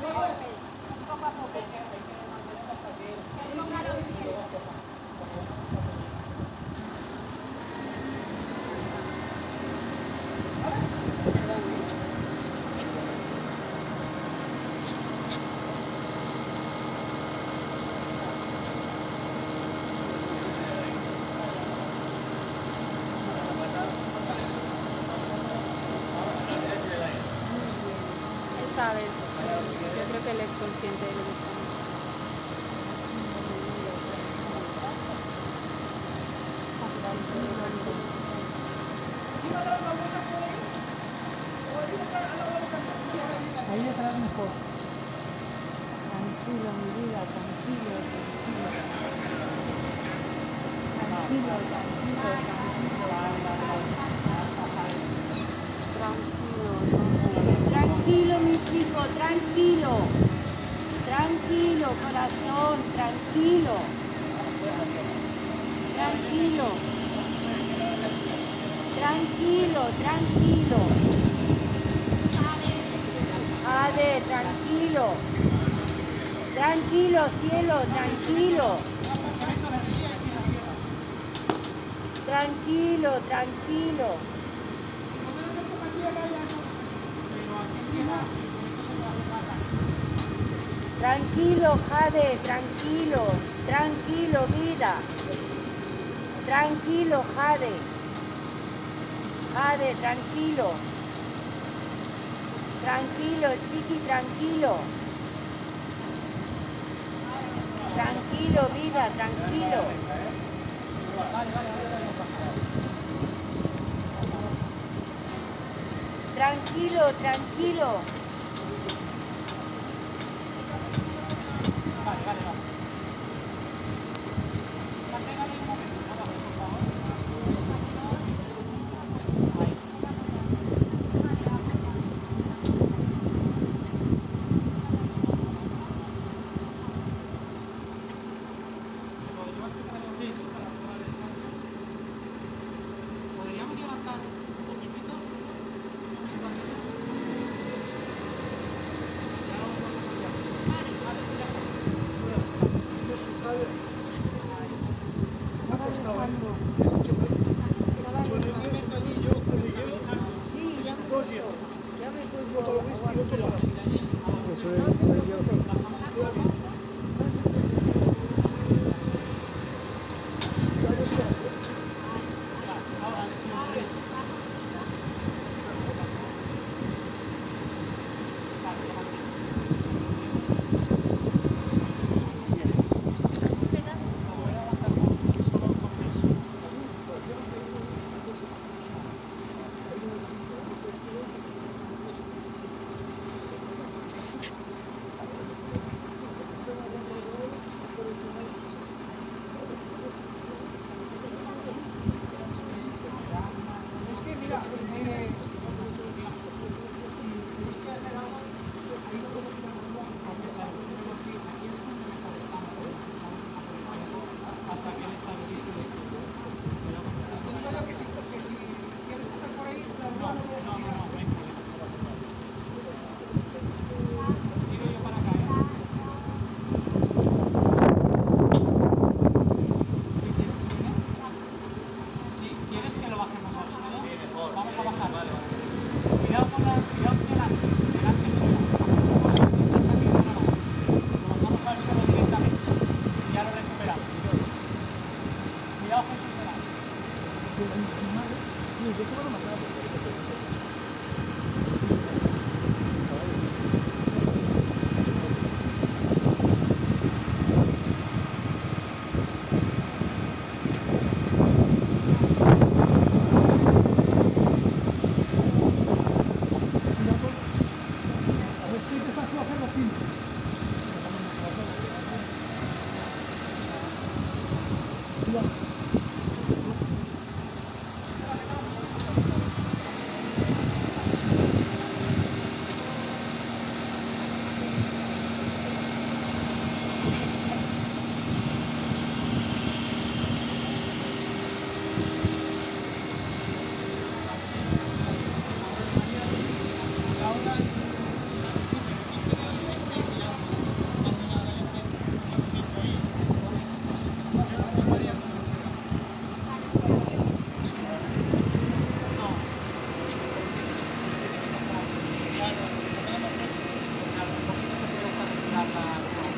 Poco a poco. Póngalo bien. Sabes, yo creo que él es consciente de lo que está. Ahí detrás mejor. Tranquilo, mi vida, tranquilo, tranquilo. Tranquilo, tranquilo, tranquilo. Tranquilo, mi chico, tranquilo. Tranquilo, corazón, tranquilo. Tranquilo. Tranquilo, tranquilo. Ade, tranquilo. Tranquilo, cielo, tranquilo. Tranquilo, tranquilo. Tranquilo, Jade, tranquilo. Tranquilo, vida. Tranquilo, Jade. Jade, tranquilo. Tranquilo, chiqui, tranquilo. Tranquilo, vida, tranquilo. Tranquilo, tranquilo. Podríamos levantar un poquitito.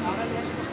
ahora ya se nos